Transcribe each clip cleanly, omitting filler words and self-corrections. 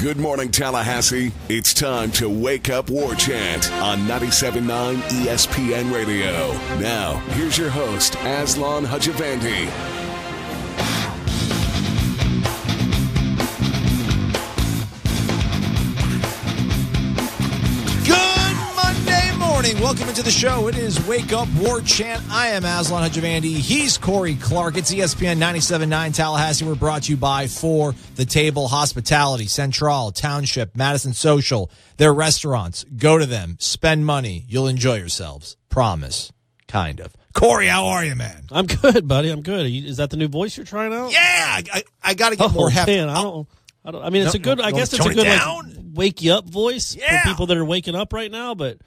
Good morning, Tallahassee. It's time to Wake Up War Chant on 97.9 ESPN Radio. Now, here's your host, Aslan Hajavandi. Welcome into the show. It is Wake Up War Chant. I am Aslan Hajavandi. He's Corey Clark. It's ESPN 97.9 Tallahassee. We're brought to you by For the Table Hospitality, Central, Township, Madison Social. Their restaurants. Go to them. Spend money. You'll enjoy yourselves. Promise. Kind of. Corey, how are you, man? I'm good, buddy. I'm good. Is that the new voice you're trying out? Yeah. I got to get more heft. Man, I mean, it's a good, I guess it's a good like, wake you up voice for people that are waking up right now, but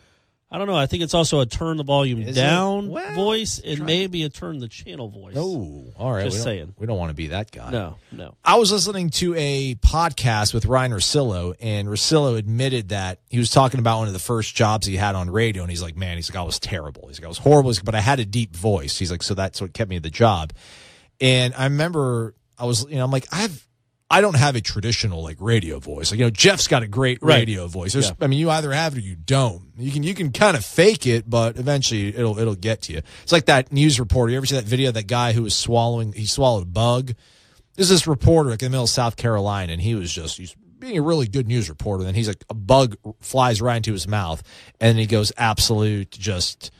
I don't know. I think it's also a turn the volume down voice and maybe a turn the channel voice. Oh, all right. Just saying. We don't want to be that guy. No. I was listening to a podcast with Ryan Russillo, and Russillo admitted that he was talking about one of the first jobs he had on radio, and he's like, man, I was terrible. He's like, I was horrible, but I had a deep voice. He's like, so that's what kept me at the job. And I remember I'm like, I don't have a traditional like radio voice. Like, Jeff's got a great radio voice. I mean, you either have it or you don't. You can kind of fake it, but eventually it'll get to you. It's like that news reporter. You ever see that video of that guy who was swallowed a bug? There's this reporter like in the middle of South Carolina, and he's being a really good news reporter. And he's like, a bug flies right into his mouth, and then he goes absolute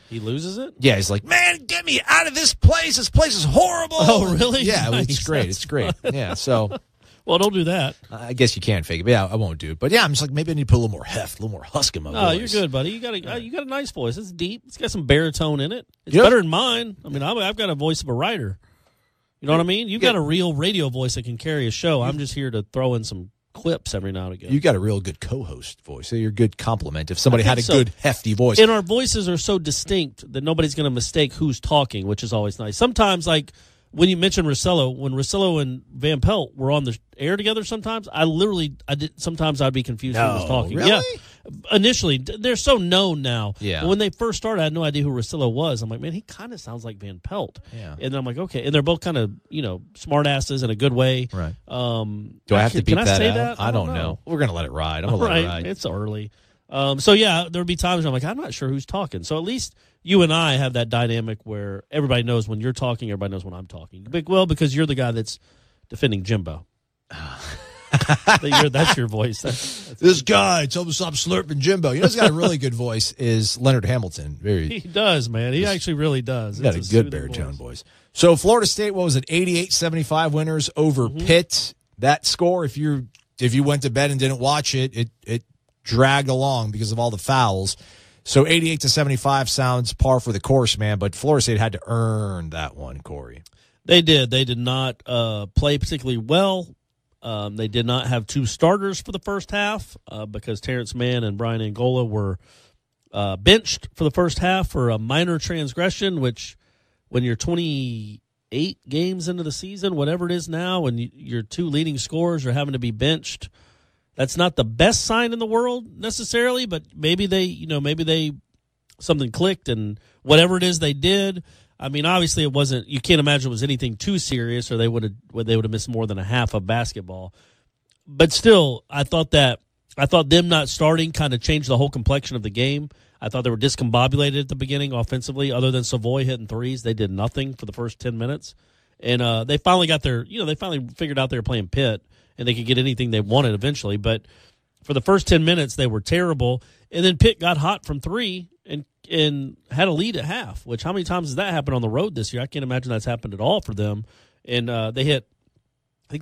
He loses it? Yeah, he's like, man, get me out of this place. This place is horrible. Oh, really? Yeah, Nice. It's great. It's great. Yeah, so... Well, don't do that. I guess you can fake it, but yeah, I won't do it. But yeah, I'm just like, maybe I need to put a little more heft, a little more husk in my voice. Oh, you're good, buddy. You got a nice voice. It's deep. It's got some baritone in it. It's better than mine. I mean, I've got a voice of a writer. You know what I mean? You've got a real radio voice that can carry a show. I'm just here to throw in some clips every now and again. You got a real good co-host voice. So you're a good compliment if somebody had a good hefty voice. And our voices are so distinct that nobody's going to mistake who's talking, which is always nice. Sometimes, like, when you mentioned Russillo, when Russillo and Van Pelt were on the air together sometimes, sometimes I'd be confused who was talking. Really? Yeah. Initially, they're so known now. Yeah. But when they first started, I had no idea who Russillo was. I'm like, man, he kind of sounds like Van Pelt. Yeah. And then I'm like, okay. And they're both kind of, smart asses in a good way. Right. Do I have to beep that say out? that? I don't know. We're going to let it ride. I'm going to let it ride. It's early. So, yeah, there would be times where I'm like, I'm not sure who's talking. So at least you and I have that dynamic where everybody knows when you're talking, everybody knows when I'm talking. Well, because you're the guy that's defending Jimbo. That's your voice. This guy, tell him to stop slurping Jimbo. Who's got a really good voice is Leonard Hamilton. He does, man. He actually really does. He's got a good baritone voice. So Florida State, what was it, 88-75 winners over Pitt. That score, if you went to bed and didn't watch it dragged along because of all the fouls. So 88-75 sounds par for the course, man, but Florida State had to earn that one, Corey. They did. They did not play particularly well. They did not have two starters for the first half because Terrence Mann and Brian Angola were benched for the first half for a minor transgression, which when you're 28 games into the season, whatever it is now, and your two leading scorers are having to be benched, that's not the best sign in the world necessarily, but maybe they something clicked and whatever it is they did. I mean, obviously it wasn't. You can't imagine it was anything too serious, or they would have missed more than a half of basketball. But still, I thought them not starting kind of changed the whole complexion of the game. I thought they were discombobulated at the beginning offensively. Other than Savoy hitting threes, they did nothing for the first 10 minutes, and they finally got they finally figured out they were playing Pitt. And they could get anything they wanted eventually. But for the first 10 minutes, they were terrible. And then Pitt got hot from three and had a lead at half, which how many times has that happened on the road this year? I can't imagine that's happened at all for them. And I think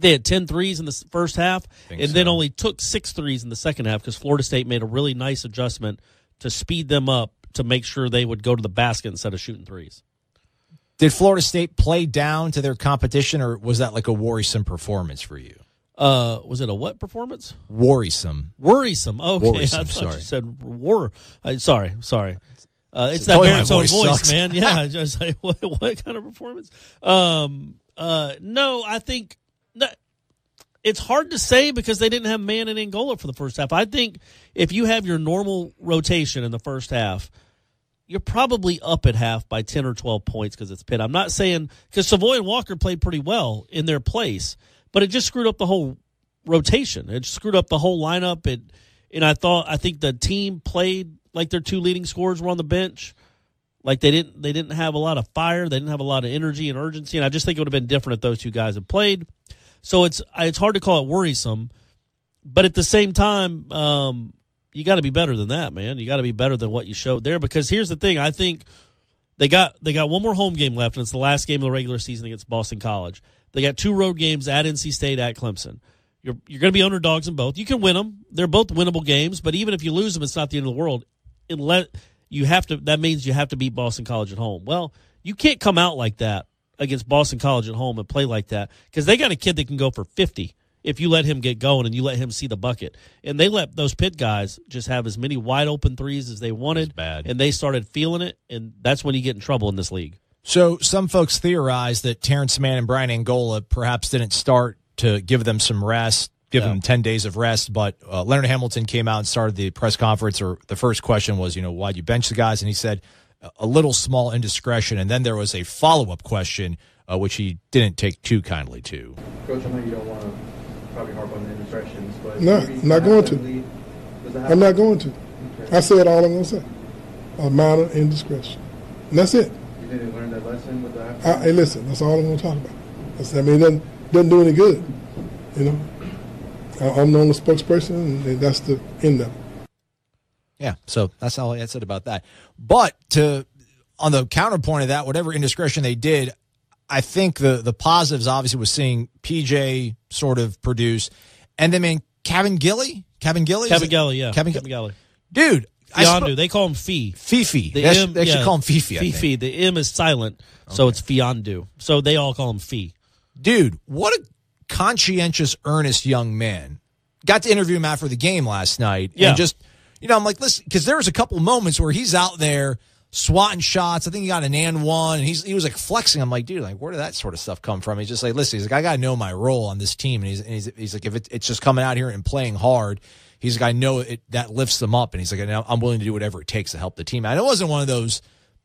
they had 10 threes in the first half then only took 6 threes in the second half because Florida State made a really nice adjustment to speed them up to make sure they would go to the basket instead of shooting threes. Did Florida State play down to their competition, or was that like a worrisome performance for you? Was it a what performance? Worrisome. Worrisome. Okay, worrisome, I thought sorry. You said war. Sorry. It's that baritone voice, man. Yeah, just like what kind of performance? No, I think that it's hard to say because they didn't have Mann and Angola for the first half. I think if you have your normal rotation in the first half, you're probably up at half by 10 or 12 points because it's Pitt. I'm not saying – because Savoy and Walker played pretty well in their place, but it just screwed up the whole rotation. It screwed up the whole lineup. And I think the team played like their two leading scorers were on the bench. Like they didn't have a lot of fire. They didn't have a lot of energy and urgency. And I just think it would have been different if those two guys had played. So it's hard to call it worrisome. But at the same time, you got to be better than that, man. You got to be better than what you showed there. Because here's the thing. I think they got one more home game left, and it's the last game of the regular season against Boston College. They got 2 road games at NC State, at Clemson. You're going to be underdogs in both. You can win them. They're both winnable games. But even if you lose them, it's not the end of the world. That means you have to beat Boston College at home. Well, you can't come out like that against Boston College at home and play like that because they got a kid that can go for 50 if you let him get going and you let him see the bucket. And they let those Pitt guys just have as many wide open threes as they wanted. Bad. And they started feeling it, and that's when you get in trouble in this league. So some folks theorize that Terrence Mann and Brian Angola perhaps didn't start to give them some rest, give them 10 days of rest. But Leonard Hamilton came out and started the press conference, or the first question was, why'd you bench the guys? And he said a little small indiscretion. And then there was a follow-up question, which he didn't take too kindly to. Coach, I know you don't want to probably harp on the indiscretions, but no, I'm not going to. I'm not going to. Okay. I said all I'm going to say. A minor indiscretion. And that's it. You didn't learn that lesson with that? Hey, listen, that's all I'm going to talk about. It doesn't do any good. I'm the only spokesperson, and that's the end of it. Yeah, so that's all I said about that. But on the counterpoint of that, whatever indiscretion they did, I think the positives obviously was seeing PJ sort of produce, and then Kevin Gilly, Kevin Gilly, dude. Fiondu. They call him Fifi. They should call him Fifi. Fifi. The M is silent, so it's Fiondu. So they all call him Fee. Dude, what a conscientious, earnest young man. Got to interview him after the game last night. Yeah. And just, I'm like, listen, because there was a couple moments where he's out there swatting shots. I think he got an and one, and he was like flexing. I'm like, dude, like, where did that sort of stuff come from? He's just like, listen, he's like, I got to know my role on this team. And he's like, if it's just coming out here and playing hard, he's like, I know that lifts them up. And he's like, I'm willing to do whatever it takes to help the team. And it wasn't one of those,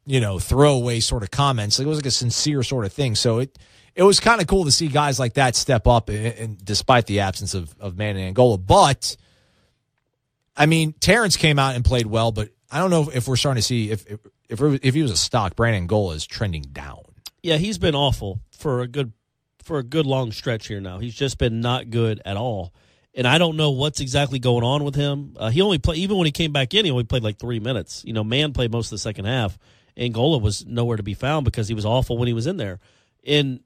throwaway sort of comments. Like, it was like a sincere sort of thing. So it was kind of cool to see guys like that step up, and despite the absence of Mann and Angola. But, Terrence came out and played well, but I don't know if we're starting to see if he was a stock, Brandon Angola is trending down. Yeah, he's been awful for a good long stretch here now. He's just been not good at all. And I don't know what's exactly going on with him. He only played, even when he came back in, he only played like 3 minutes. Mann played most of the second half. Angola was nowhere to be found because he was awful when he was in there. And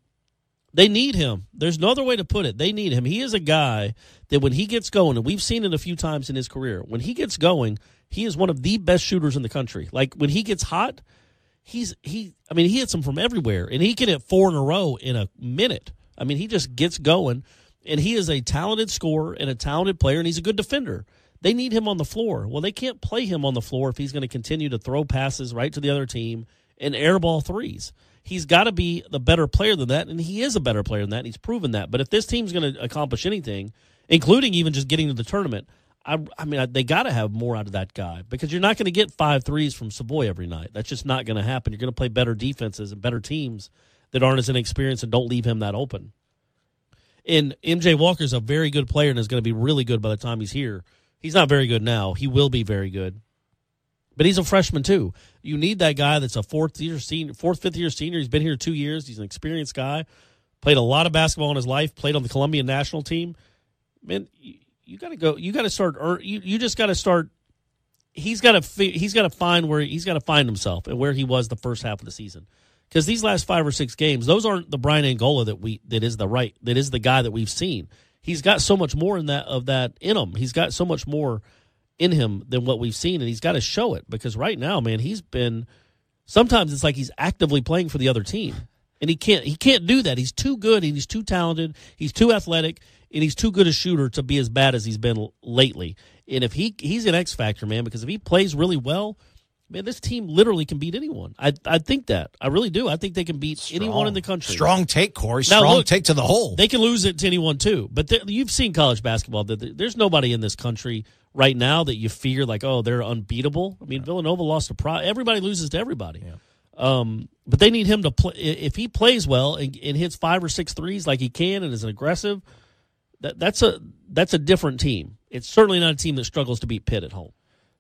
they need him. There's no other way to put it. They need him. He is a guy that when he gets going, and we've seen it a few times in his career, when he gets going, he is one of the best shooters in the country. Like, when he gets hot, he hits them from everywhere, and he can hit 4 in a row in a minute. He just gets going, and he is a talented scorer and a talented player, and he's a good defender. They need him on the floor. Well, they can't play him on the floor if he's going to continue to throw passes right to the other team and airball threes. He's got to be the better player than that, and he is a better player than that, and he's proven that. But if this team's going to accomplish anything, including even just getting to the tournament, they got to have more out of that guy, because you're not going to get 5 threes from Savoy every night. That's just not going to happen. You're going to play better defenses and better teams that aren't as inexperienced and don't leave him that open. And MJ Walker's a very good player and is going to be really good by the time he's here. He's not very good now. He will be very good. But he's a freshman, too. You need that guy that's a fourth, fifth year senior. He's been here 2 years. He's an experienced guy. Played a lot of basketball in his life. Played on the Colombian national team. Man, you got to go. You got to start. You just got to start. He's got to find himself and where he was the first half of the season. Because these last 5 or 6 games, those aren't the Brian Angola that is the guy that we've seen. He's got so much more in him. He's got so much more in him than what we've seen, and he's got to show it, because right now, man, sometimes it's like he's actively playing for the other team, and he can't do that. He's too good, and he's too talented, he's too athletic, and he's too good a shooter to be as bad as he's been lately. And if he's an X factor, man, because if he plays really well, man, this team literally can beat anyone. I think that. I really do. I think they can beat anyone in the country. Strong take, Corey. Strong take to the hole. They can lose it to anyone, too. But you've seen college basketball. There's nobody in this country right now that you fear like, oh, they're unbeatable. Villanova lost to everybody loses to everybody. Yeah. But they need him to play. If he plays well and hits 5 or 6 threes like he can and is aggressive, that's a different team. It's certainly not a team that struggles to beat Pitt at home.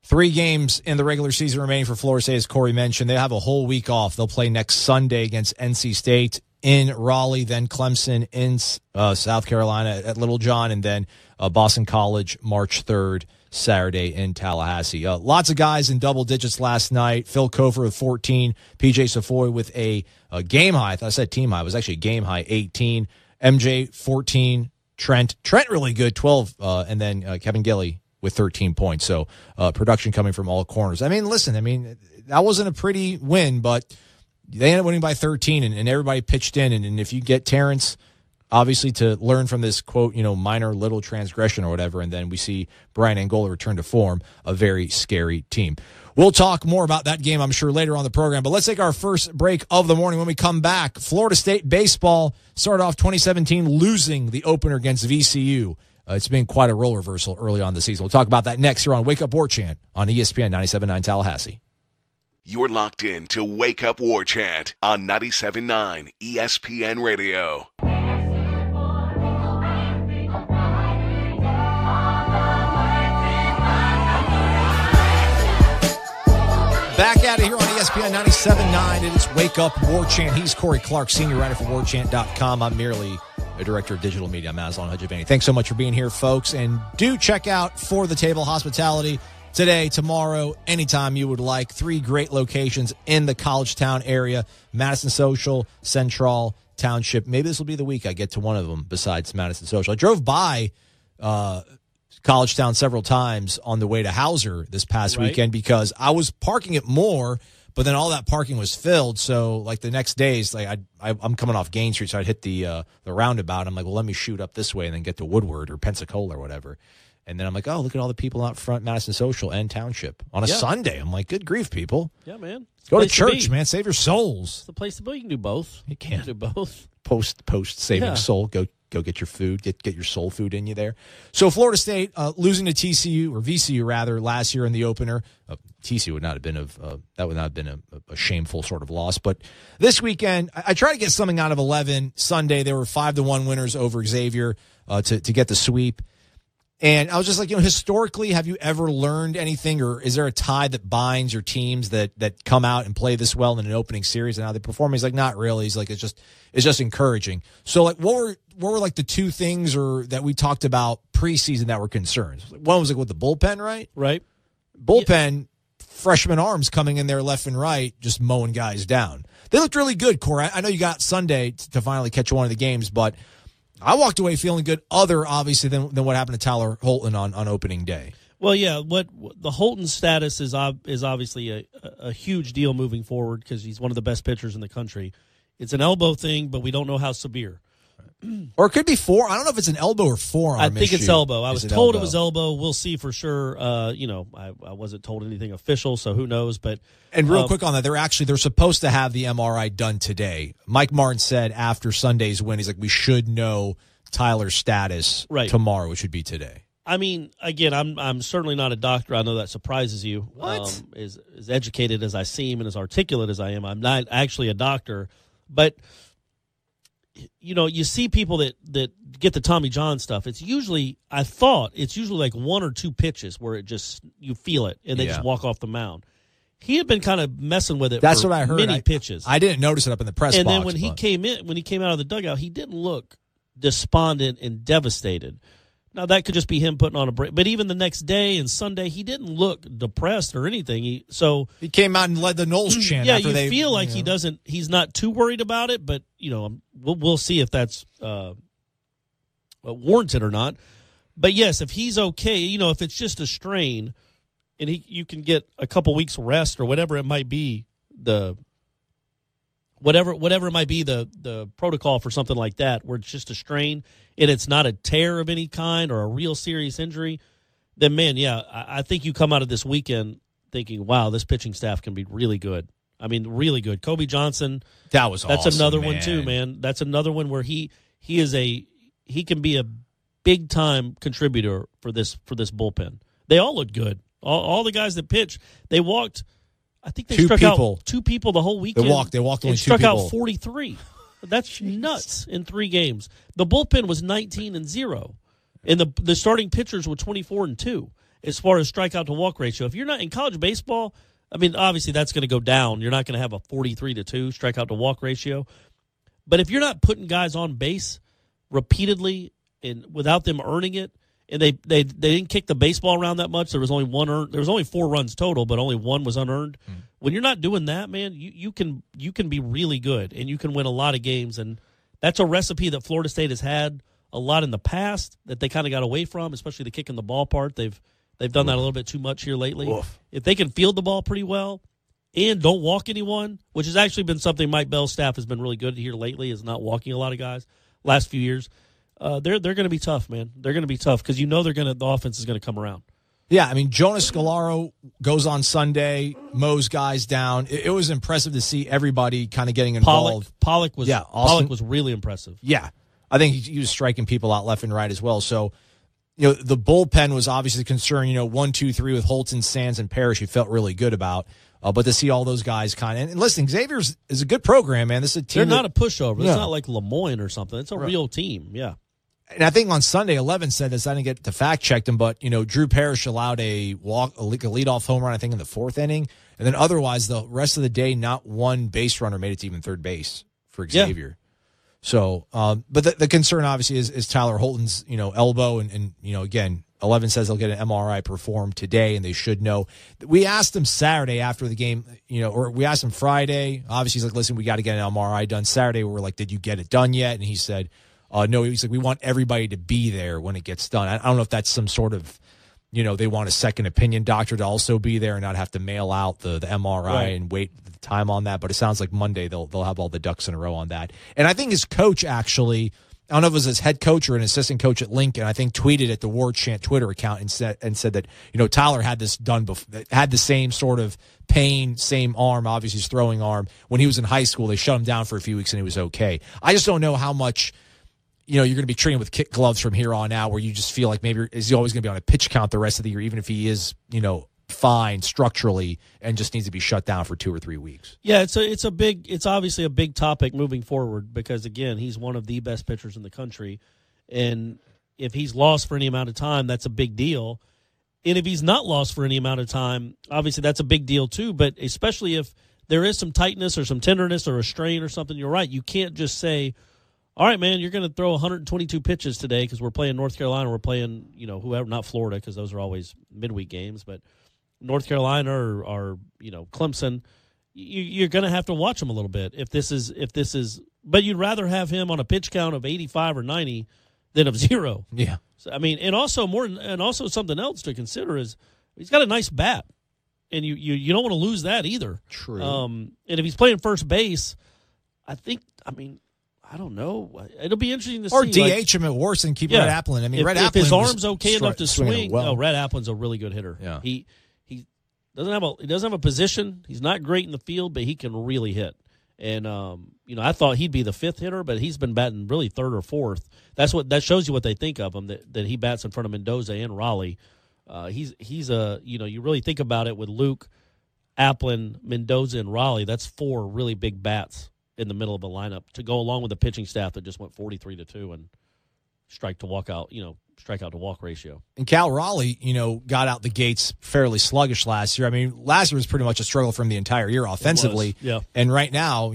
3 games in the regular season remaining for Florida State, as Corey mentioned. They have a whole week off. They'll play next Sunday against NC State in Raleigh, then Clemson in South Carolina at Little John, and then Boston College March 3rd, Saturday in Tallahassee. Lots of guys in double digits last night. Phil Cofer with 14, PJ Savoy with a game high. I thought I said team high. It was actually a game high, 18. MJ, 14. Trent really good, 12. And then Kevin Gilly with 13 points. So production coming from all corners. I mean, listen, that wasn't a pretty win, but they ended up winning by 13, and everybody pitched in. And if you get Terrence, obviously, to learn from this, quote, minor little transgression or whatever, and then we see Brian Angola return to form, a very scary team. We'll talk more about that game, I'm sure, later on the program. But let's take our first break of the morning. When we come back, Florida State baseball started off 2017 losing the opener against VCU. It's been quite a role reversal early on the season. We'll talk about that next here on Wake Up War Chant on ESPN 97.9 Tallahassee. You're locked in to Wake Up War Chant on 97.9 ESPN Radio. Back at it here on ESPN 97.9. It is Wake Up War Chant. He's Corey Clark, senior writer for warchant.com. I'm merely a director of digital media. I'm Aslan Hajavani. Thanks so much for being here, folks. And do check out For the Table Hospitality today, tomorrow, anytime you would like. 3 great locations in the College Town area: Madison Social, Central, Township. Maybe this will be the week I get to one of them besides Madison Social. I drove by College Town several times on the way to Hauser this past weekend because I was parking it more, but then all that parking was filled. So, like, the next days, like I'm coming off Gain Street, so I'd hit the roundabout. I'm like, well, let me shoot up this way and then get to Woodward or Pensacola or whatever. And then I'm like, oh, look at all the people out front, Madison Social and Township on a Sunday. I'm like, good grief, people. Yeah, man. Go to church, man. Save your souls. It's the place to be. You can do both. You can do both. Post saving your soul. Go get your food. Get your soul food in you there. So Florida State losing to TCU, or VCU rather, last year in the opener. TCU would not have been that would not have been a shameful sort of loss. But this weekend, I tried to get something out of 11. Sunday, they were 5-1 winners over Xavier to get the sweep. And I was just like, historically, have you ever learned anything, or is there a tie that binds your teams that come out and play this well in an opening series and how they perform? He's like, not really. He's like, it's just encouraging. So, like, what were like the 2 things or that we talked about preseason that were concerns? One was like with the bullpen, right? Right. Bullpen, freshman arms coming in there left and right, just mowing guys down. They looked really good, Corey. I know you got Sunday to finally catch one of the games, but I walked away feeling good, obviously, than what happened to Tyler Holton on opening day. Well, yeah, what the Holton status is obviously a huge deal moving forward because he's one of the best pitchers in the country. It's an elbow thing, but we don't know how severe. Or it could be I don't know if it's an elbow or forearm I think it's elbow. I was told it was elbow. We'll see for sure. I wasn't told anything official, so who knows. But real quick on that, they're supposed to have the MRI done today. Mike Martin said after Sunday's win, he's like, we should know Tyler's status tomorrow, which would be today. I mean, again, I'm certainly not a doctor. I know that surprises you. What? As educated as I seem and as articulate as I am, I'm not actually a doctor. But you see people that get the Tommy John stuff. It's usually like 1 or 2 pitches where it just you feel it and they just walk off the mound. He had been kind of messing with it. That's for what I heard. Many pitches. I didn't notice it up in the press box. And then when he came out of the dugout, he didn't look despondent and devastated. Now that could just be him putting on a break. But even the next day and Sunday, he didn't look depressed or anything. He came out and led the Noles chant. Yeah, you feel like he's not too worried about it. But we'll see if that's warranted or not. But yes, if he's okay, if it's just a strain, and you can get a couple weeks rest or whatever it might be, whatever it might be the protocol for something like that, where it's just a strain and it's not a tear of any kind or a real serious injury, then man, I think you come out of this weekend thinking, wow, this pitching staff can be really good. I mean, really good. Kobe Johnson, that's awesome, another man. one too, man. That's another one where he can be a big time contributor for this bullpen. They all look good. All the guys that pitch, they walked. I think they struck out 2 people the whole weekend. They walked only 2 struck people. out 43. That's nuts in 3 games. The bullpen was 19-0. And the starting pitchers were 24-2 as far as strikeout to walk ratio. If you're not in college baseball, I mean, obviously that's going to go down. You're not going to have a 43-2 strikeout to walk ratio. But if you're not putting guys on base repeatedly and without them earning it, and they didn't kick the baseball around that much, there was only one earned. There was only 4 runs total, but only 1 was unearned. When you're not doing that, man, you can be really good and you can win a lot of games. And that's a recipe that Florida State has had a lot in the past that they kind of got away from, especially the kicking the ball part. They've done that a little bit too much here lately. Oof. If they can field the ball pretty well and don't walk anyone, which has actually been something Mike Bell's staff has been really good here lately, is not walking a lot of guys last few years. They're going to be tough, man. They're going to be tough because the offense is going to come around. Yeah, I mean, Jonas Scalaro goes on Sunday, mows guys down. It was impressive to see everybody kind of getting involved. Pollock was really impressive. Yeah, I think he was striking people out left and right as well. So, the bullpen was obviously a concern. 1, 2, 3 with Holton, Sands, and Parrish. You felt really good about. But to see all those guys and listen, Xavier's is a good program, man. This is a team. They're not a pushover. It's not like Lemoyne or something. It's a real team. Yeah. And I think on Sunday, 11 said this. I didn't get to fact check them, but Drew Parrish allowed a leadoff home run, I think, in the 4th inning, and then otherwise the rest of the day, not one base runner made it to even third base for Xavier. Yeah. So, but the concern obviously is Tyler Holton's elbow, and again, 11 says they'll get an MRI performed today, and they should know. We asked him Saturday after the game, or we asked him Friday. Obviously, he's like, "Listen, we got to get an MRI done." Saturday, we were like, "Did you get it done yet?" And he said, no, he's like, we want everybody to be there when it gets done. I don't know if that's some sort of, they want a second opinion doctor to also be there and not have to mail out the MRI and wait the time on that. But it sounds like Monday they'll have all the ducks in a row on that. And I think his coach actually, I don't know if it was his head coach or an assistant coach at Lincoln, I think tweeted at the Ward Chant Twitter account and said that, Tyler had this done before, had the same sort of pain, same arm, obviously his throwing arm. When he was in high school, they shut him down for a few weeks and he was okay. I just don't know how much you're going to be training with kit gloves from here on out, where you just feel like maybe is he always going to be on a pitch count the rest of the year, even if he is, fine structurally and just needs to be shut down for 2 or 3 weeks. Yeah, it's obviously a big topic moving forward because again, he's one of the best pitchers in the country, and if he's lost for any amount of time, that's a big deal. And if he's not lost for any amount of time, obviously that's a big deal too. But especially if there is some tightness or some tenderness or a strain or something, you're right. You can't just say, all right, man, you're going to throw 122 pitches today because we're playing North Carolina. We're playing, whoever, not Florida because those are always midweek games, but North Carolina or Clemson. You're going to have to watch him a little bit if this is. But you'd rather have him on a pitch count of 85 or 90 than of 0. Yeah. So, I mean, and also something else to consider is he's got a nice bat, and you don't want to lose that either. True. And if he's playing first base, I don't know. It'll be interesting to see. Or DH him at worst and keep Red Applin. I mean, Red Applin, if his arm's okay enough to swing. Well. No, Red Applin's a really good hitter. Yeah. He doesn't have a position. He's not great in the field, but he can really hit. And I thought he'd be the 5th hitter, but he's been batting really 3rd or 4th. That shows you what they think of him. That he bats in front of Mendoza and Raleigh. He's a you really think about it with Luke, Applin, Mendoza, and Raleigh. That's 4 really big bats in the middle of the lineup to go along with the pitching staff that just went 43-2 and strikeout to walk ratio. And Cal Raleigh, got out the gates fairly sluggish last year. I mean, last year was pretty much a struggle for him the entire year offensively. Yeah. And right now,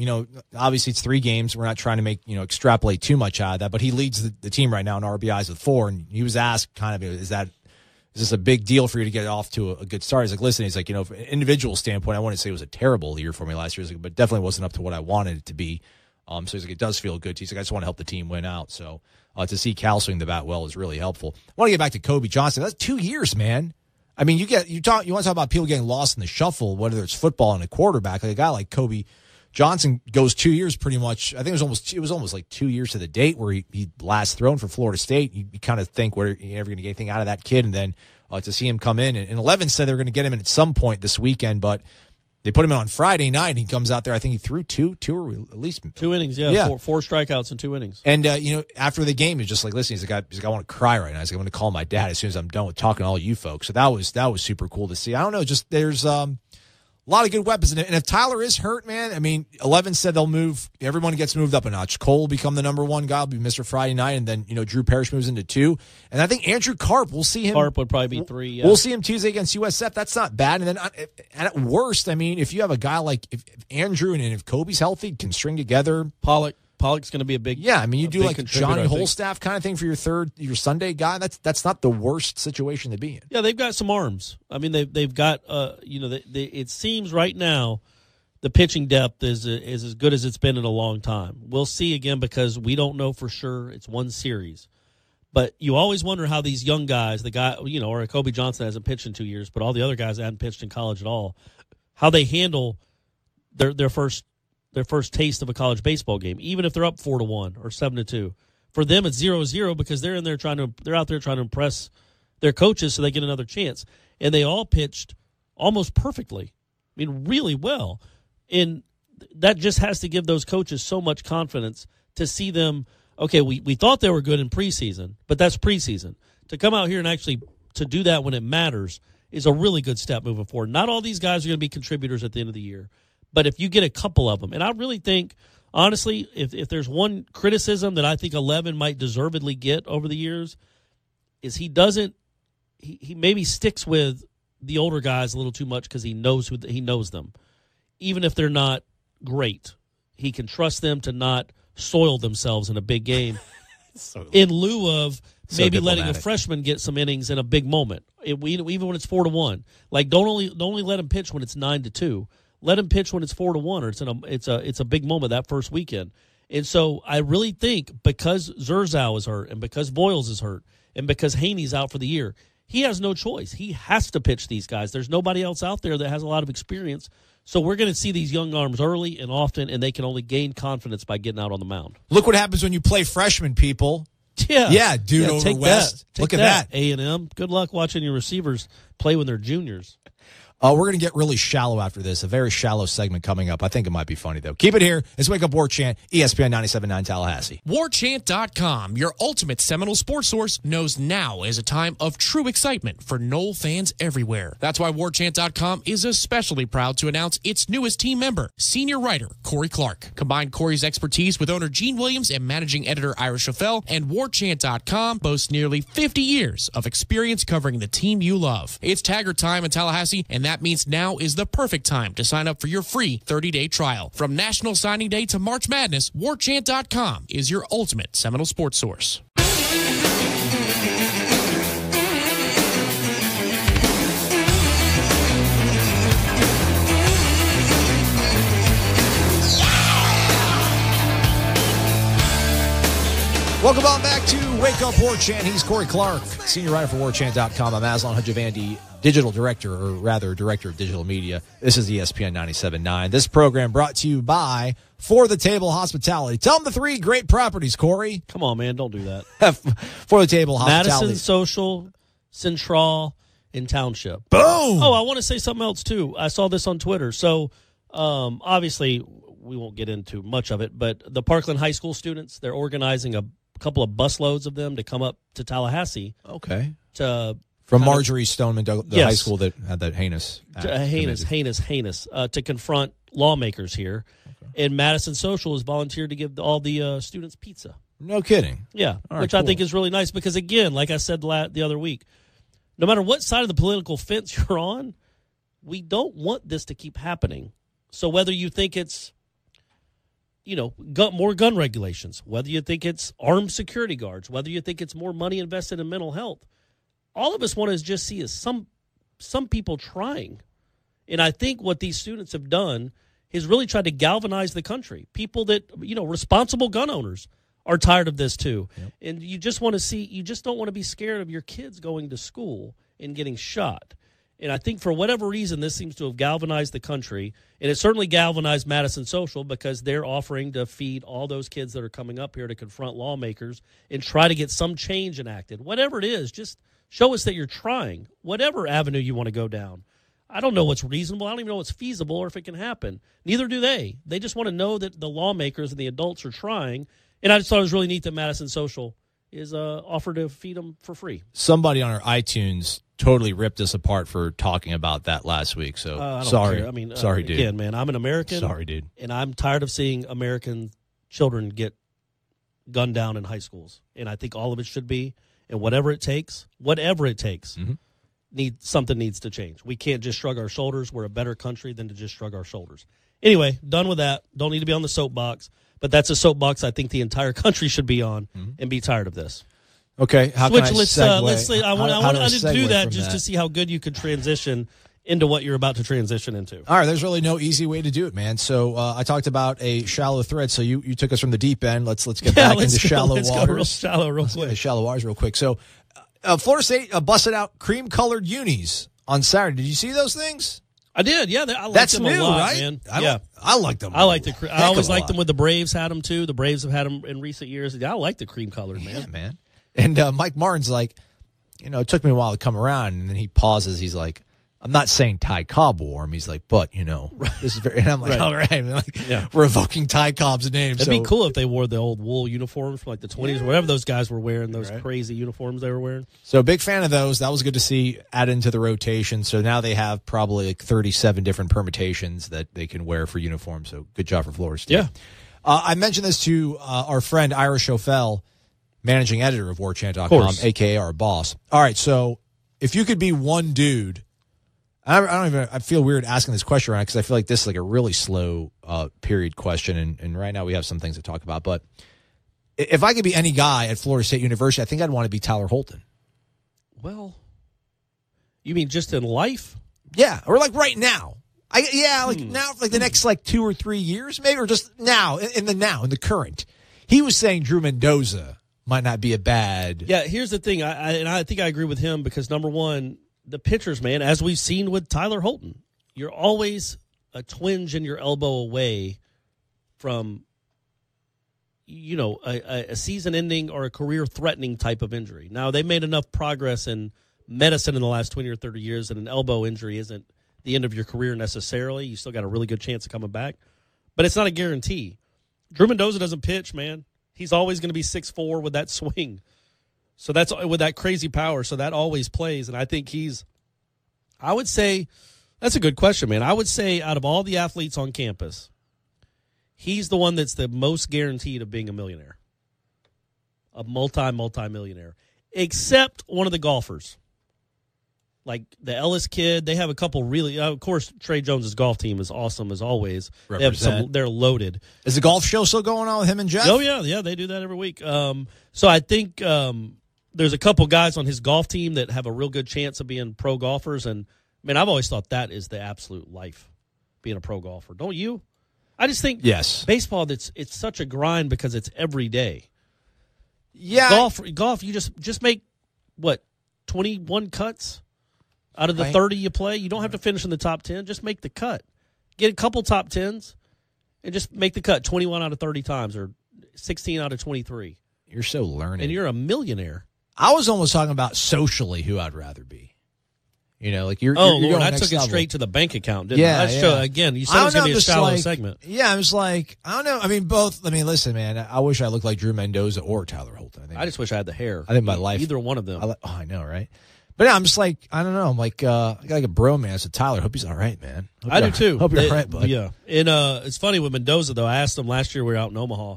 obviously it's 3 games. We're not trying to make, extrapolate too much out of that, but he leads the team right now in RBIs with 4. And he was asked kind of, is this a big deal for you to get off to a good start? He's like, listen, he's like, from an individual standpoint, I wouldn't say it was a terrible year for me last year, but definitely wasn't up to what I wanted it to be. So he's like, it does feel good. He's like, I just want to help the team win out. So to see Cal swing the bat well is really helpful. I want to get back to Kobe Johnson. That's 2 years, man. I mean, you want to talk about people getting lost in the shuffle, whether it's football and a quarterback. Like a guy like Kobe Johnson goes 2 years pretty much. I think it was almost like 2 years to the date where he last thrown for Florida State. You kind of think, you're never going to get anything out of that kid, and then to see him come in. And 11 said they were going to get him in at some point this weekend, but they put him in on Friday night, and he comes out there. I think he threw two or at least 2 innings. Yeah. Four strikeouts in 2 innings. And after the game, he's just like, listen, he's like, I want to cry right now. He's like, I'm going to call my dad as soon as I'm done with talking to all you folks. So that was super cool to see. I don't know, just there's A lot of good weapons in it. And if Tyler is hurt, man, I mean, 11 said they'll move. Everyone gets moved up a notch. Cole will become the number one guy. Will be Mr. Friday night. And then, Drew Parrish moves into 2. And I think Andrew Karp, we'll see him. Karp would probably be 3, yeah. We'll see him Tuesday against USF. That's not bad. And then at worst, I mean, if you have a guy like if Andrew and if Kobe's healthy, can string together. Pollock's going to be a big Yeah, I mean, you do like Johnny Holstaff Holstaff kind of thing for your Sunday guy. That's not the worst situation to be in. Yeah, they've got some arms. I mean, they've got it seems right now the pitching depth is as good as it's been in a long time. We'll see again because we don't know for sure. It's one series. But you always wonder how these young guys, the guy, or Kobe Johnson hasn't pitched in 2 years, but all the other guys that hadn't pitched in college at all, how they handle their first taste of a college baseball game, even if they're up 4-1 or 7-2. For them, it's 0-0 because they're out there trying to impress their coaches so they get another chance. And they all pitched almost perfectly. I mean, really well. And that just has to give those coaches so much confidence to see them. Okay, we thought they were good in preseason, but that's preseason. To come out here and actually to do that when it matters is a really good step moving forward. Not all these guys are going to be contributors at the end of the year. But if you get a couple of them, and I really think, honestly, if there's one criticism that I think 11 might deservedly get over the years, is he maybe sticks with the older guys a little too much because he knows them. Even if they're not great, he can trust them to not soil themselves in a big game in lieu of maybe letting a freshman get some innings in a big moment, even when it's 4-1. Like, don't only let him pitch when it's 9-2. Let him pitch when it's 4-1, or it's a big moment that first weekend. And so I really think because Zerzow is hurt and because Boyles is hurt and because Haney's out for the year, he has no choice. He has to pitch these guys. There's nobody else out there that has a lot of experience. So we're going to see these young arms early and often, and they can only gain confidence by getting out on the mound. Look what happens when you play freshmen, people. Yeah, dude, over West. Look at that. A&M. Good luck watching your receivers play when they're juniors. We're going to get really shallow after this. A very shallow segment coming up. I think it might be funny, though. Keep it here. It's Wake Up War Chant, ESPN 97.9 Tallahassee. WarChant.com, your ultimate Seminole sports source, knows now is a time of true excitement for Nole fans everywhere. That's why WarChant.com is especially proud to announce its newest team member, senior writer Corey Clark. Combine Corey's expertise with owner Gene Williams and managing editor Ira Schafel, and WarChant.com boasts nearly 50 years of experience covering the team you love. It's Taggart time in Tallahassee, and that means now is the perfect time to sign up for your free 30-day trial. From National Signing Day to March Madness, WarChant.com is your ultimate Seminole sports source. Welcome on back to Wake Up War Chant. He's Corey Clark, senior writer for WarChant.com. I'm Aslan Hajavandi, digital director, or rather director of digital media. This is ESPN 97.9. This program brought to you by For the Table Hospitality. Tell them the 3 great properties, Corey. Come on, man. Don't do that. For the Table Hospitality. Madison, Social, Central, and Township. Boom! Oh, I want to say something else, too. I saw this on Twitter. So, obviously, we won't get into much of it, but the Parkland High School students, they're organizing a couple of busloads of them to come up to Tallahassee. Okay. From Marjorie Stoneman, the high school that had that heinous to confront lawmakers here. Okay. And Madison Social has volunteered to give all the students pizza. No kidding. Yeah, right, which cool. I think is really nice because, again, like I said the other week, no matter what side of the political fence you're on, we don't want this to keep happening. So whether you think it's more gun regulations, whether you think it's armed security guards, whether you think it's more money invested in mental health, all of us want to just see is some people trying. And I think what these students have done is really tried to galvanize the country. People that, responsible gun owners are tired of this too. Yep. And you just don't want to be scared of your kids going to school and getting shot. And I think for whatever reason, this seems to have galvanized the country. And it certainly galvanized Madison Social because they're offering to feed all those kids that are coming up here to confront lawmakers and try to get some change enacted. Whatever it is, just show us that you're trying. Whatever avenue you want to go down. I don't know what's reasonable. I don't even know what's feasible or if it can happen. Neither do they. They just want to know that the lawmakers and the adults are trying. And I just thought it was really neat that Madison Social is offer to feed them for free. Somebody on our iTunes totally ripped us apart for talking about that last week. So I don't sorry. care. I mean, sorry, dude. Again, man, I'm an American. Sorry, dude. And I'm tired of seeing American children get gunned down in high schools. And I think all of it should be, and whatever it takes, something needs to change. We can't just shrug our shoulders. We're a better country than to just shrug our shoulders. Anyway, done with that. Don't need to be on the soapbox. But that's a soapbox I think the entire country should be on and be tired of this. Okay, how can I segue? I wanted to do that just to see how good you could transition into what you're about to transition into. All right, there's really no easy way to do it, man. So I talked about a shallow thread. So you took us from the deep end. Let's get back into shallow waters. Let's go real shallow real quick. Shallow waters real quick. So Florida State busted out cream-colored unis on Saturday. Did you see those things? I did, yeah. I That's them new, a lot, right? man. I like them. I always liked them when the Braves had them too. The Braves have had them in recent years. I like the cream colored, man. Yeah, man. And Mike Martin's like, it took me a while to come around, and then he pauses. He's like, I'm not saying Ty Cobb wore him. He's like, but this is very. And I'm like, all right, man. We're evoking Ty Cobb's name. It'd be cool if they wore the old wool uniforms from like the 20s, or whatever those guys were wearing. Those crazy uniforms they were wearing. So big fan of those. That was good to see added into the rotation. So now they have probably like 37 different permutations that they can wear for uniforms. So good job for Florida State. Yeah. I mentioned this to our friend Ira Schofel, managing editor of WarChant.com, a.k.a. our boss. All right, so if you could be one dude, I feel weird asking this question around because I feel like this is like a really slow period question, and right now we have some things to talk about. But if I could be any guy at Florida State University, I think I'd want to be Tyler Holton. Well, you mean just in life? Yeah, or like right now. Now, like the next 2 or 3 years, maybe, or just now, in the current. He was saying Drew Mendoza might not be a bad. Yeah, here's the thing, I think I agree with him because number one, the pitchers, man, as we've seen with Tyler Holton, you're always a twinge in your elbow away from, a season-ending or a career-threatening type of injury. Now, they made enough progress in medicine in the last 20 or 30 years that an elbow injury isn't the end of your career necessarily. You still got a really good chance of coming back, but it's not a guarantee. Drew Mendoza doesn't pitch, man. He's always going to be 6'4" with that swing. So that's with that crazy power. So that always plays. And I think I would say, that's a good question, man. I would say out of all the athletes on campus, he's the one that's the most guaranteed of being a millionaire, a multi-millionaire, except one of the golfers. Like the Ellis kid, they have a couple really. Of course, Trey Jones's golf team is awesome as always. They're loaded. Is the golf show still going on with him and Jeff? Oh yeah, they do that every week. So I think there's a couple guys on his golf team that have a real good chance of being pro golfers. And man, I've always thought that is the absolute life, being a pro golfer. Don't you? I just think baseball. It's such a grind because it's every day. Yeah, golf. You just make 21 cuts. Out of the 30 you play, you don't have to finish in the top 10. Just make the cut. Get a couple top 10s and just make the cut 21 out of 30 times or 16 out of 23. You're so learned. And you're a millionaire. I was almost talking about socially who I'd rather be. You're Lord, I took it straight to the bank account, didn't I? Yeah. Again, you said it was going to be a shallow segment. Yeah, I was like, I don't know. I mean, both. I mean, listen, man, I wish I looked like Drew Mendoza or Tyler Holton. I just wish I had the hair. I think my life. Either one of them. I know, right? But yeah, I'm just like, I don't know. I'm like, I got like a bromance with Tyler. Hope he's all right, man. I do too. Hope you're all right, bud. Yeah. And it's funny with Mendoza, though. I asked him last year we were out in Omaha,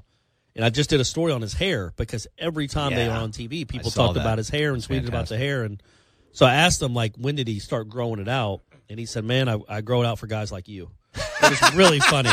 and I just did a story on his hair because every time they were on TV, people talked about his hair and tweeted about the hair. And so I asked him, when did he start growing it out? And he said, man, I grow it out for guys like you. It was really funny.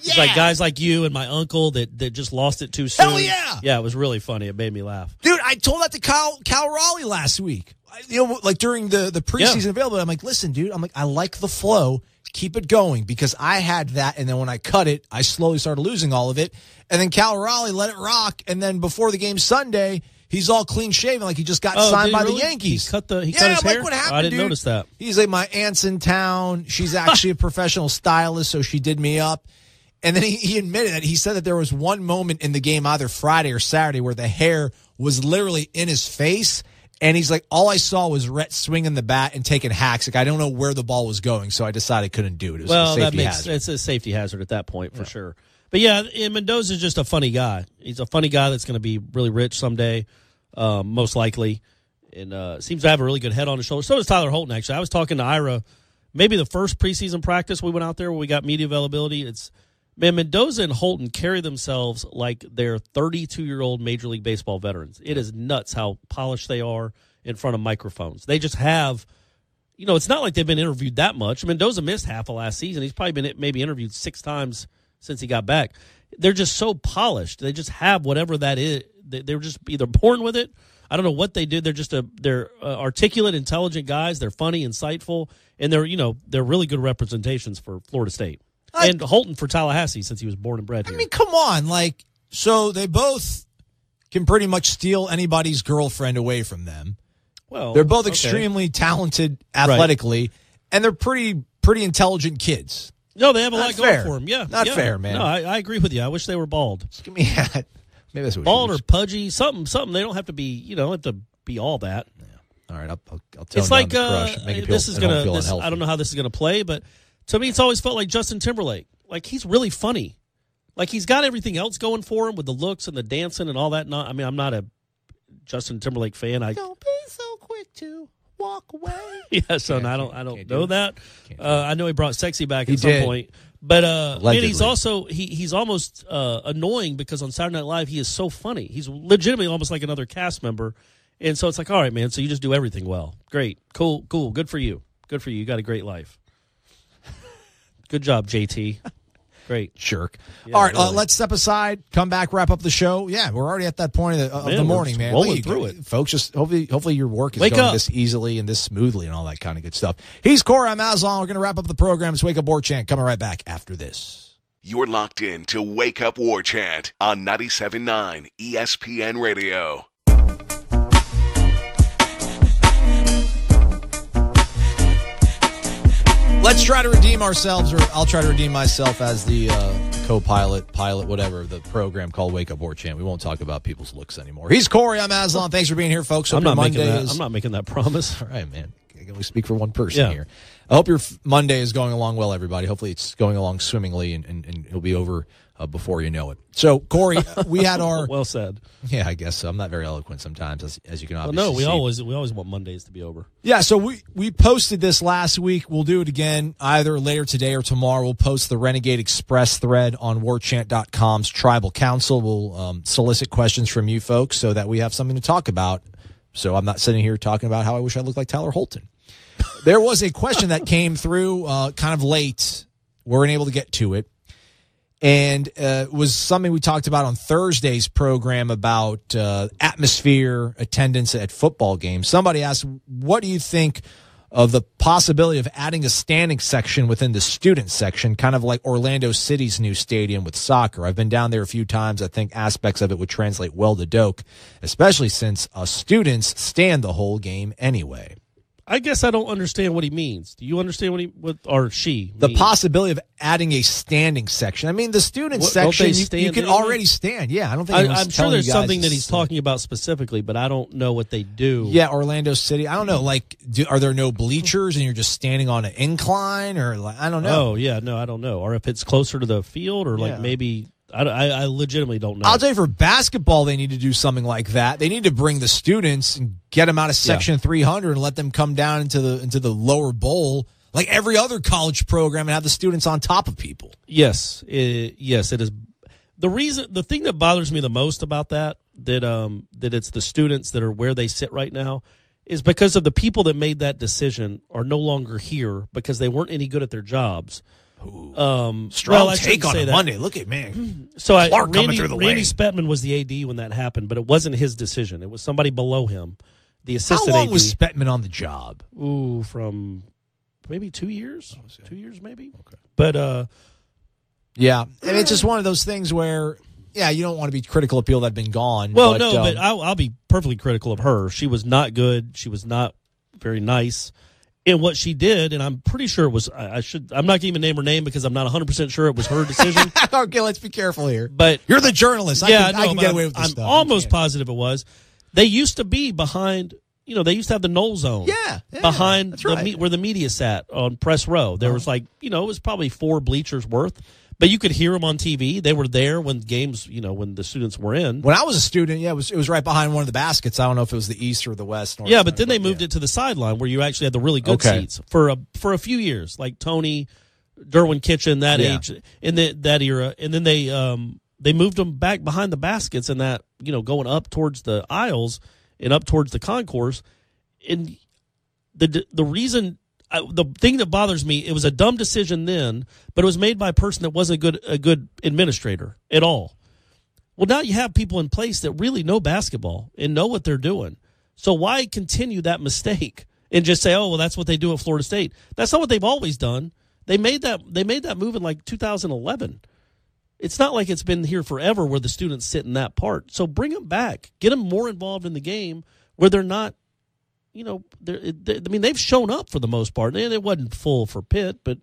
It's like guys like you and my uncle that just lost it too soon. Hell yeah. Yeah, it was really funny. It made me laugh. Dude, I told that to Cal Raleigh last week. During the preseason available, I'm like, listen, dude, I like the flow. Keep it going because I had that. And then when I cut it, I slowly started losing all of it. And then Cal Raleigh let it rock. And then before the game Sunday, he's all clean shaven, like he just got signed by the Yankees. He cut his hair? What happened, I didn't dude? notice that. He's like, my aunt's in town. She's actually a professional stylist, so she did me up. And then he admitted that he said that there was one moment in the game, either Friday or Saturday, where the hair was literally in his face. And he's like, all I saw was Rhett swinging the bat and taking hacks. Like, I don't know where the ball was going, so I decided I couldn't do it. It was a safety hazard. It's a safety hazard at that point, for sure. But, yeah, Mendoza's just a funny guy. He's a funny guy that's going to be really rich someday. most likely, and seems to have a really good head on his shoulders. So does Tyler Holton, actually. I was talking to Ira, maybe the first preseason practice we went out there where we got media availability. Mendoza and Holton carry themselves like they're 32-year-old Major League Baseball veterans. It is nuts how polished they are in front of microphones. They just have, it's not like they've been interviewed that much. Mendoza missed half of last season. He's probably been maybe interviewed 6 times since he got back. They're just so polished. They just have whatever that is. They're just either born with it. I don't know what they do. They're articulate, intelligent guys. They're funny, insightful, and they're really good representations for Florida State. And Holton for Tallahassee since he was born and bred here. I mean, come on. So they both can pretty much steal anybody's girlfriend away from them. Well, they're both extremely talented athletically, and they're pretty intelligent kids. No, they have a lot going for them. Yeah. Not fair, man. No, I agree with you. I wish they were bald. Just give me that. Maybe that's what bald or pudgy, something. They don't have to be, have to be all that. Yeah. All right, I'll tell it's like this is gonna. I don't know how this is gonna play, but to me, it's always felt like Justin Timberlake. Like he's really funny. Like he's got everything else going for him with the looks and the dancing and all that. I'm not a Justin Timberlake fan. Don't be so quick to walk away. Yeah, son, I don't know that. I know he brought sexy back at some point. But man, he's also he's almost annoying because on Saturday Night Live he is so funny. He's legitimately almost like another cast member, and so it's like, all right, man. So you just do everything well. Great, cool, good for you. Good for you. You got a great life. Good job, JT. Great. Jerk. Yeah, all right, really. Let's step aside, come back, wrap up the show. Yeah, we're already at that point of the morning, man. Rolling through it. Folks, just hopefully your work is going this easily and this smoothly and all that kind of good stuff. He's Corey. I'm Aslan. We're going to wrap up the program. It's Wake Up War Chant. Coming right back after this. You're locked in to Wake Up War Chant on 97.9 ESPN Radio. Let's try to redeem ourselves, or I'll try to redeem myself as the co-pilot, whatever, the program called Wake Up War Chant. We won't talk about people's looks anymore. He's Corey. I'm Aslan. Thanks for being here, folks. I'm not making that promise. All right, man. I can only speak for one person here. I hope your Monday is going along well, everybody. Hopefully it's going along swimmingly, and it'll be over before you know it. So, Corey, we had our... Well said. Yeah, I guess so. I'm not very eloquent sometimes, as you can obviously see. We always want Mondays to be over. Yeah, so we posted this last week. We'll do it again either later today or tomorrow. We'll post the Renegade Express thread on warchant.com's Tribal Council. We'll solicit questions from you folks so that we have something to talk about. So I'm not sitting here talking about how I wish I looked like Tyler Holton. There was a question that came through kind of late. We weren't able to get to it. And it was something we talked about on Thursday's program about atmosphere, attendance at football games. Somebody asked, what do you think of the possibility of adding a standing section within the student section, kind of like Orlando City's new stadium with soccer? I've been down there a few times. I think aspects of it would translate well to Doak, especially since students stand the whole game anyway. I guess I don't understand what he means. Do you understand what or she? The possibility of adding a standing section. I mean, the student section, you can already stand. Yeah, I don't think I'm sure there's something that he's talking about specifically, but I don't know what they do. Yeah, Orlando City. I don't know. Like, are there no bleachers and you're just standing on an incline, or I don't know. Oh yeah, no, I don't know. Or if it's closer to the field, or like maybe. I legitimately don't know. I'll tell you, for basketball, they need to do something like that. They need to bring the students and get them out of Section 300 and let them come down into the lower bowl like every other college program and have the students on top of people. Yes, it is. The thing that bothers me the most about that it's the students that are where they sit right now is because of the people that made that decision are no longer here because they weren't any good at their jobs. Strong take on Monday. Look at man. So Clark coming through the Randy lane. Spetman was the AD when that happened, but it wasn't his decision. It was somebody below him, the assistant AD. How long was Spetman on the job? From maybe 2 years. 2 years, maybe. Okay. But yeah, and it's just one of those things where you don't want to be critical of people that have been gone. Well, but I'll be perfectly critical of her. She was not good. She was not very nice. And what she did, and I'm pretty sure it was, I'm not going to even name her name because I'm not 100% sure it was her decision. Okay, let's be careful here. But you're the journalist. I can get away with this stuff. I'm almost positive it was. They used to be behind, they used to have the Noles zone. Yeah. Behind where the media sat on press row. There was it was probably 4 bleachers worth. But you could hear them on TV. They were there when games, when the students were in. When I was a student, it was right behind one of the baskets. I don't know if it was the east or the west. Yeah, but then they moved it to the sideline where you actually had the really good seats for a few years, like Tony, Derwin Kitchen, that age, in that era, and then they moved them back behind the baskets and that going up towards the aisles and up towards the concourse. And the reason. The thing that bothers me, it was a dumb decision then, but it was made by a person that wasn't a good administrator at all. Well, now you have people in place that really know basketball and know what they're doing. So why continue that mistake and just say, oh, well, that's what they do at Florida State? That's not what they've always done. They made that move in like 2011. It's not like it's been here forever where the students sit in that part. So bring them back. Get them more involved in the game where they're not. They've shown up for the most part. It wasn't full for Pitt, but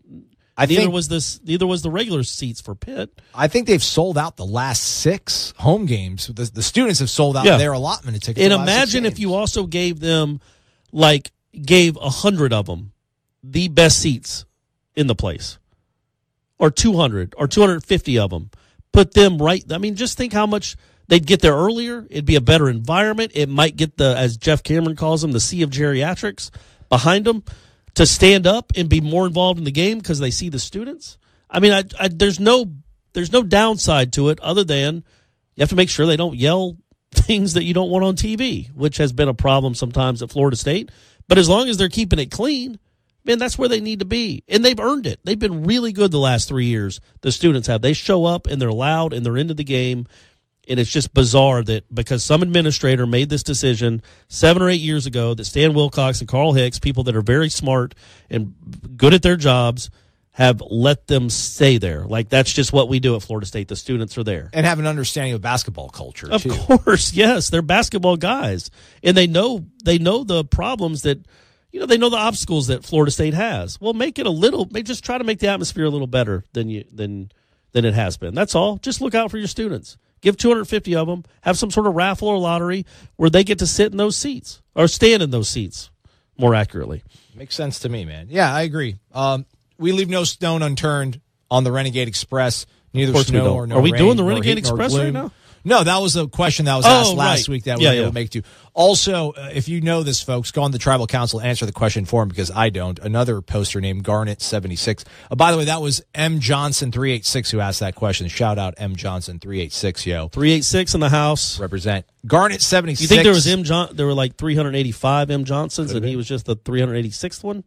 neither was the regular seats for Pitt. I think they've sold out the last 6 home games. The students have sold out their allotment of tickets. And imagine if you also gave them, gave 100 of them the best seats in the place, or 200 or 250 of them. Put them right. I mean, just think how much. They'd get there earlier. It'd be a better environment. It might get as Jeff Cameron calls them, the sea of geriatrics behind them to stand up and be more involved in the game because they see the students. I mean, there's no downside to it other than you have to make sure they don't yell things that you don't want on TV, which has been a problem sometimes at Florida State. But as long as they're keeping it clean, man, that's where they need to be. And they've earned it. They've been really good the last 3 years, the students have. They show up and they're loud and they're into the game. And it's just bizarre that because some administrator made this decision 7 or 8 years ago that Stan Wilcox and Carl Hicks, people that are very smart and good at their jobs, have let them stay there. Like, that's just what we do at Florida State. The students are there. And have an understanding of basketball culture, of course, yes. They're basketball guys. And they know the problems that, they know the obstacles that Florida State has. Well, just try to make the atmosphere a little better than it has been. That's all. Just look out for your students. Give 250 of them, have some sort of raffle or lottery where they get to sit in those seats or stand in those seats, more accurately. Makes sense to me, man. Yeah, I agree. We leave no stone unturned on the Renegade Express. Neither snow or no rain. Are we doing the Renegade Express right now? No, that was a question that was asked last week that we were able to make to. Also, if you know this, folks, go on the Tribal Council, answer the question for him because I don't. Another poster named Garnet76. By the way, that was M. Johnson386 who asked that question. Shout out M. Johnson386, yo. 386 in the house. Represent. Garnet76. You think there was there were like 385 M. Johnsons and he was just the 386th one?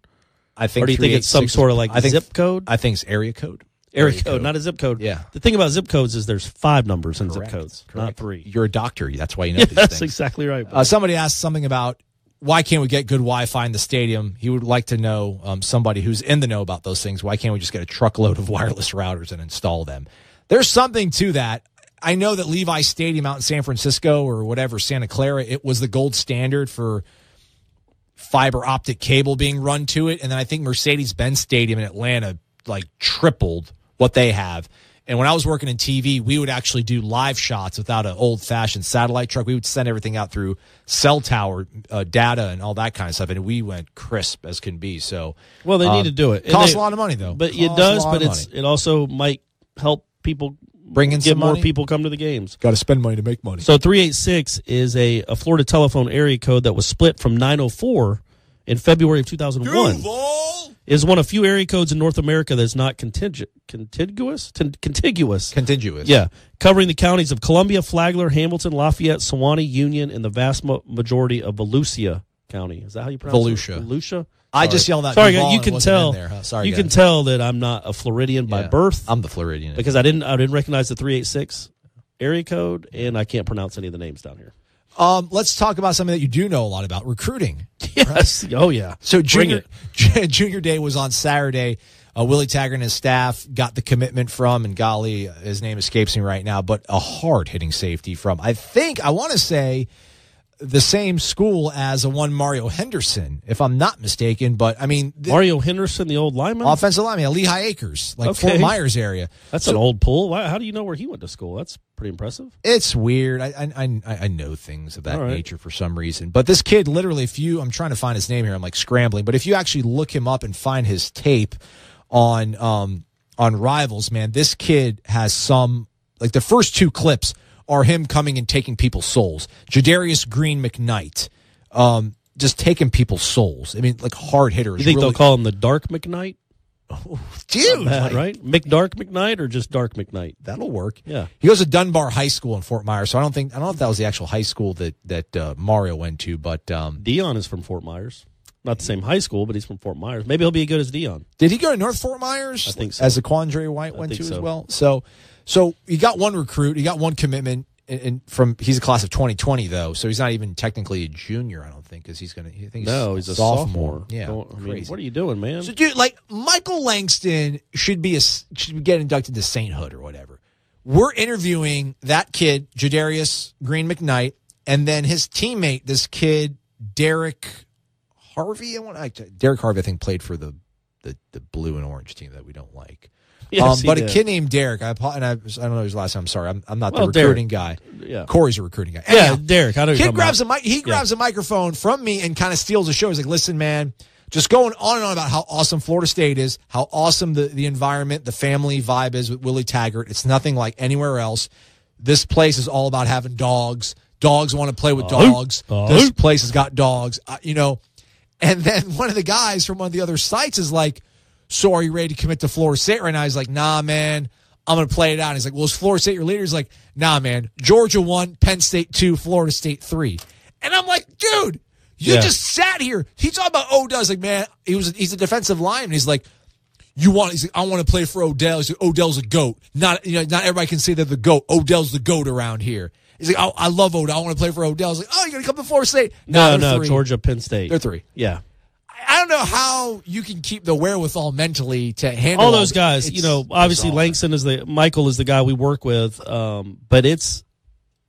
I think. Or do you think it's some sort of zip code? I think it's area code. Area code, not a zip code. Yeah. The thing about zip codes is there's 5 numbers in zip codes, not 3. You're a doctor. That's why you know these things. That's exactly right. Somebody asked something about why can't we get good Wi-Fi in the stadium? He would like to know, somebody who's in the know about those things, why can't we just get a truckload of wireless routers and install them? There's something to that. I know that Levi Stadium out in San Francisco or whatever, Santa Clara, it was the gold standard for fiber optic cable being run to it. And then I think Mercedes-Benz Stadium in Atlanta tripled what they have. And when I was working in TV, we would actually do live shots without an old-fashioned satellite truck. We would send everything out through cell tower data and all that kind of stuff, and we went crisp as can be. So, well, they need to do it. Costs a lot of money, though. But it does. But it also might help people bring in some more money. People come to the games. Got to spend money to make money. So 386 is a Florida telephone area code that was split from 904 in February of 2001. Is one of few area codes in North America that's not contiguous. Contiguous. Yeah. Covering the counties of Columbia, Flagler, Hamilton, Lafayette, Sewanee, Union, and the vast majority of Volusia County. Is that how you pronounce it? Volusia? I just yelled out. Sorry, you can tell. Sorry, you can tell that I'm not a Floridian by birth. I'm the Floridian. Because I didn't recognize the 386 area code, and I can't pronounce any of the names down here. Let's talk about something that you do know a lot about, recruiting. Yes. Right? Oh, yeah. So junior day was on Saturday. Willie Taggart and his staff got the commitment from, and golly, his name escapes me right now, but a hard-hitting safety from, I want to say, the same school as a one Mario Henderson, if I'm not mistaken. But, I mean... Mario Henderson, the old lineman? Offensive lineman, Lehigh Acres, Fort Myers area. That's an old pool. How do you know where he went to school? That's pretty impressive. It's weird. I know things of that nature for some reason. But this kid, literally, I'm trying to find his name here. I'm scrambling. But if you actually look him up and find his tape on on Rivals, man, this kid has some, like the first two clips are him coming and taking people's souls. Jadarius Green McKnight, just taking people's souls. I mean, like hard hitters. You think they'll call him the Dark McKnight? Oh, dude, bad, right? McDark McKnight or just Dark McKnight? That'll work. Yeah. He goes to Dunbar High School in Fort Myers, so I don't know if that was the actual high school that Mario went to, but Dion is from Fort Myers. Not the same high school, but he's from Fort Myers. Maybe he'll be as good as Dion. Did he go to North Fort Myers? I think so. As Quandre White went to so. as well. So you got one recruit, you got one commitment, and he's a class of 2020 though, so he's not even technically a junior, I don't think, because he's a sophomore. Yeah, crazy. What are you doing, man? So, dude, like Michael Langston should get inducted to sainthood or whatever. We're interviewing that kid, Jadarius Green McKnight, and then his teammate, this kid Derek Harvey. Derek Harvey, I think, played for the blue and orange team that we don't like. Yes, but a kid named Derek, I don't know his last name. I'm sorry, I'm not the recruiting guy. Yeah, Corey's a recruiting guy. Anyhow, yeah, Derek. I know kid grabs a microphone from me and kind of steals the show. He's like, "Listen, man, just going on and on about how awesome Florida State is, how awesome the environment, the family vibe is with Willie Taggart. It's nothing like anywhere else. This place is all about having dogs. Dogs want to play with dogs. This place has got dogs, And then one of the guys from one of the other sites is like, "So are you ready to commit to Florida State right now?" He's like, "Nah, man, I'm going to play it out." And he's like, "Well, is Florida State your leader?" He's like, "Nah, man, Georgia 1, Penn State 2, Florida State 3. And I'm like, dude, you just sat here. He talked about Odell. He's like, man, he's a defensive lineman. He's like, he's like, I want to play for Odell. He's like, Odell's a GOAT. Not everybody can say they're the GOAT. Odell's the GOAT around here. He's like, I love Odell. I want to play for Odell. I was like, oh, you're going to come to Florida State? No, Georgia, Penn State. They're 3. Yeah. I don't know how you can keep the wherewithal mentally to handle all those guys. Obviously bizarre. Michael is the guy we work with, but it's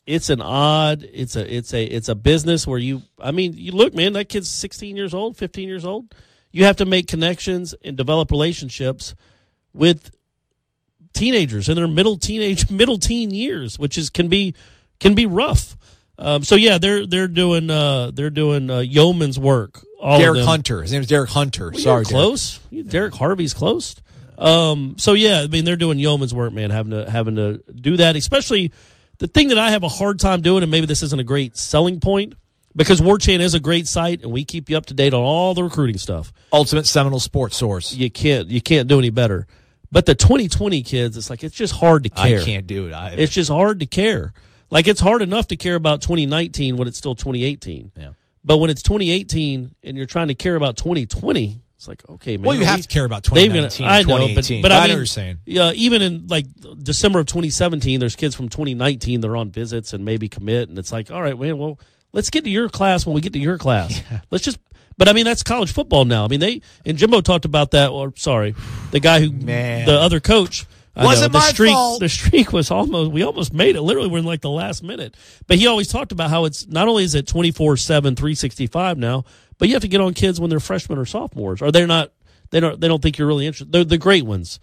a business where you look, man, that kid's 16 years old, 15 years old. You have to make connections and develop relationships with teenagers in their middle teen years, which can be rough. They're doing yeoman's work. Derek Hunter. His name is Derek Hunter. Well, sorry, close. Derek Harvey's close. They're doing yeoman's work, man. Having to do that, especially the thing that I have a hard time doing, and maybe this isn't a great selling point, because War Chant is a great site, and we keep you up to date on all the recruiting stuff. Ultimate Seminole Sports Source. You can't do any better. But the 2020 kids, it's just hard to care. I can't do it either. It's just hard to care. Like, it's hard enough to care about 2019 when it's still 2018. Yeah. But when it's 2018 and you're trying to care about 2020, it's like, okay, man. Well, you have to care about 2019 and 2018. But I know what you're saying. Yeah, even in like December of 2017, there's kids from 2019 that are on visits and maybe commit, and it's like, all right, man, well, let's get to your class when we get to your class. Yeah. But that's college football now. And Jimbo talked about that. Or sorry, the guy the other coach. Wasn't my fault. The streak was we almost made it. Literally, we're in like the last minute. But he always talked about how it's not only is it 24/7, 365 now, but you have to get on kids when they're freshmen or sophomores, or they don't think you're really interested. They're the great ones,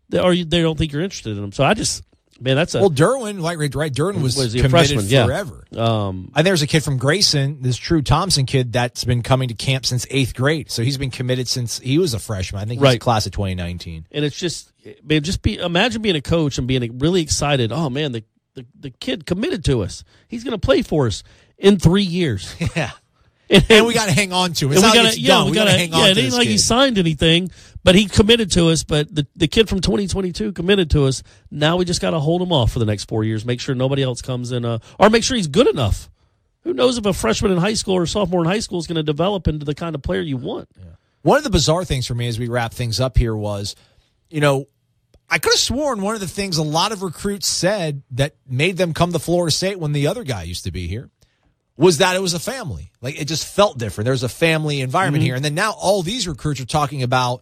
they don't think you're interested in them. So Derwin, right? Derwin was committed freshman, forever. Yeah. And there's a kid from Grayson, this True Thompson kid that's been coming to camp since 8th grade. So he's been committed since he was a freshman. I think he's a class of 2019. And it's just, man, imagine being a coach and being really excited. Oh man, the kid committed to us. He's going to play for us in 3 years. Yeah. And we got to hang on to him. We got to hang on to it ain't like kid. he signed anything, but he committed to us. But the kid from 2022 committed to us. Now we just got to hold him off for the next 4 years. Make sure nobody else comes in, or make sure he's good enough. Who knows if a freshman in high school or sophomore in high school is going to develop into the kind of player you want? Yeah. One of the bizarre things for me as we wrap things up here was, I could have sworn one of the things a lot of recruits said that made them come to Florida State when the other guy used to be here was that it was a family. Like, it just felt different. There was a family environment here. And then now all these recruits are talking about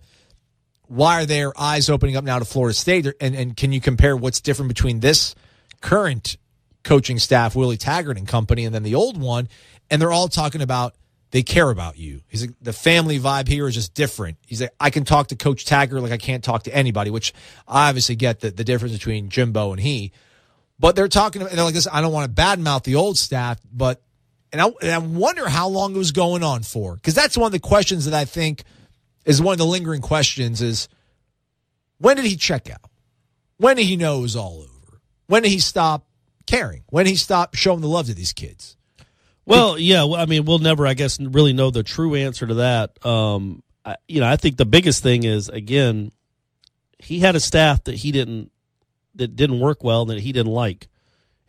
why are their eyes opening up now to Florida State? And can you compare what's different between this current coaching staff, Willie Taggart and company, and then the old one? And they're all talking about they care about you. He's like, the family vibe here is just different. He's like, I can talk to Coach Taggart like I can't talk to anybody, which I obviously get the difference between Jimbo and he. But they're talking, and they're like, this. I don't want to badmouth the old staff, but and I wonder how long it was going on for, because that's one of the questions that I think is one of the lingering questions is, When did he check out? When did he know it was all over? When did he stop caring? When did he stop showing the love to these kids? Well, yeah, I mean, we'll never, I guess, really know the true answer to that. I think the biggest thing is, again, he had a staff that didn't work well and that he didn't like.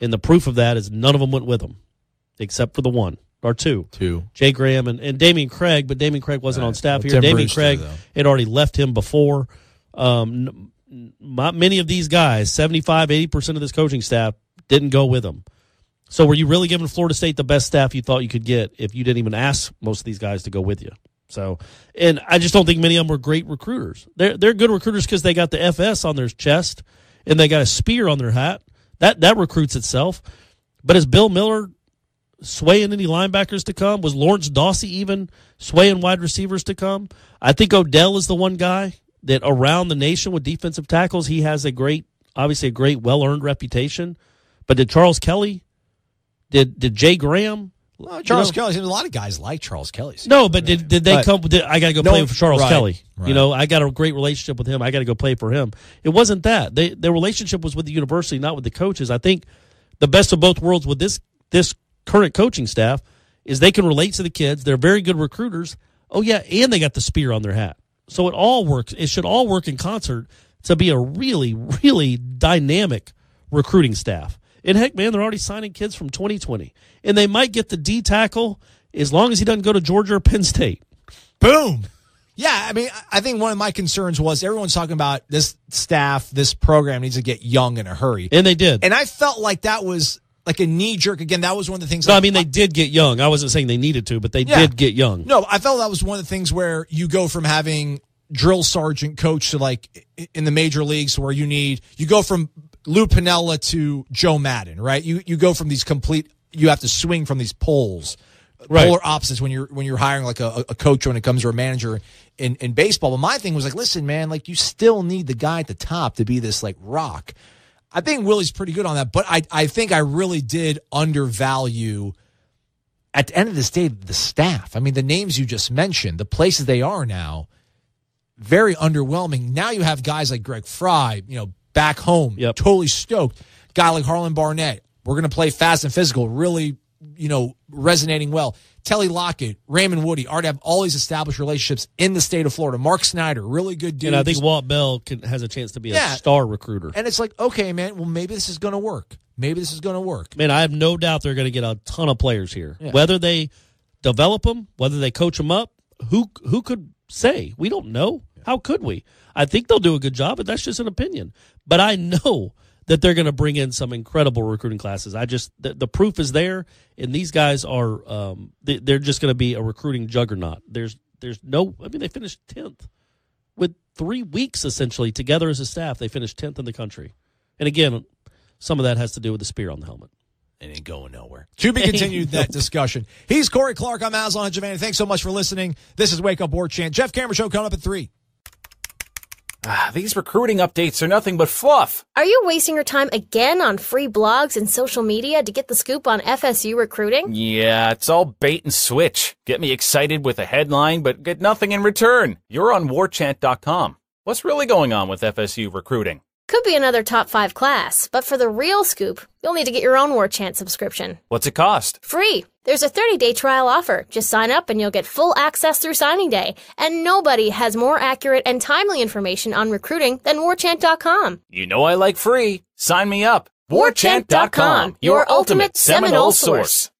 And the proof of that is none of them went with him, except for the one or two. Jay Graham and Damian Craig, but Damian Craig wasn't on staff here. Damian Craig had already left him before. Many of these guys, 75, 80% of this coaching staff, didn't go with him. So were you really giving Florida State the best staff you thought you could get if you didn't even ask most of these guys to go with you? So, and I just don't think many of them were great recruiters. They're good recruiters because they got the FS on their chest and they got a spear on their hat. That recruits itself. But is Bill Miller swaying any linebackers to come? Was Lawrence Dawsey even swaying wide receivers to come? I think Odell is the one guy that around the nation with defensive tackles, he has obviously a great, well-earned reputation. But did Charles Kelly, did Jay Graham? Well, Charles Kelly, a lot of guys like Charles Kelly. No, but did they come? I got to go play for Charles Kelly. Right. I got a great relationship with him. I got to go play for him. It wasn't that. Their relationship was with the university, not with the coaches. I think the best of both worlds with this current coaching staff is they can relate to the kids. They're very good recruiters. Oh, yeah, and they got the spear on their hat. So it all works. It should all work in concert to be a really, really dynamic recruiting staff. And heck, man, they're already signing kids from 2020. And they might get the D tackle as long as he doesn't go to Georgia or Penn State. Boom. Yeah, I mean, I think one of my concerns was everyone's talking about this staff, this program needs to get young in a hurry. And they did. And I felt like that was like a knee-jerk. Again, that was one of the things. No, I mean, they did get young. I wasn't saying they needed to, but they did get young. No, I felt that was one of the things where you go from having drill sergeant coach to like in the major leagues where you go from Lou Piniella to Joe Madden, right? You go from these you have to swing from these poles, polar opposites when you're hiring like a coach when it comes to a manager in baseball. But my thing was like, listen, man, like you still need the guy at the top to be this like rock. I think Willie's pretty good on that, but I think I really did undervalue at the end of this day the staff. I mean, the names you just mentioned, the places they are now, very underwhelming. Now you have guys like Greg Fry, back home, totally stoked. Guy like Harlan Barnett, we're going to play fast and physical, really, resonating well. Telly Lockett, Raymond Woody, already have all these established relationships in the state of Florida. Mark Snyder, really good dude. And I think Walt Bell has a chance to be a star recruiter. And it's like, okay, man, well, maybe this is going to work. Man, I have no doubt they're going to get a ton of players here. Yeah. Whether they develop them, whether they coach them up, who could say? We don't know. How could we? I think they'll do a good job, but that's just an opinion. But I know that they're going to bring in some incredible recruiting classes. The proof is there, and these guys are they're just going to be a recruiting juggernaut. They finished 10th with 3 weeks essentially together as a staff. They finished 10th in the country, and again, some of that has to do with the spear on the helmet. It ain't going nowhere. To be continued, that discussion. He's Corey Clark. I'm Aslan Giovanni. Thanks so much for listening. This is Wake Up War Chant. Jeff Cameron Show coming up at 3. These recruiting updates are nothing but fluff. Are you wasting your time again on free blogs and social media to get the scoop on FSU recruiting? Yeah, it's all bait and switch. Get me excited with a headline, but get nothing in return. You're on warchant.com. What's really going on with FSU recruiting? Could be another top 5 class, but for the real scoop, you'll need to get your own War Chant subscription. What's it cost? Free. There's a 30-day trial offer. Just sign up and you'll get full access through signing day. And nobody has more accurate and timely information on recruiting than warchant.com. You know I like free. Sign me up. Warchant.com, your ultimate Seminole source.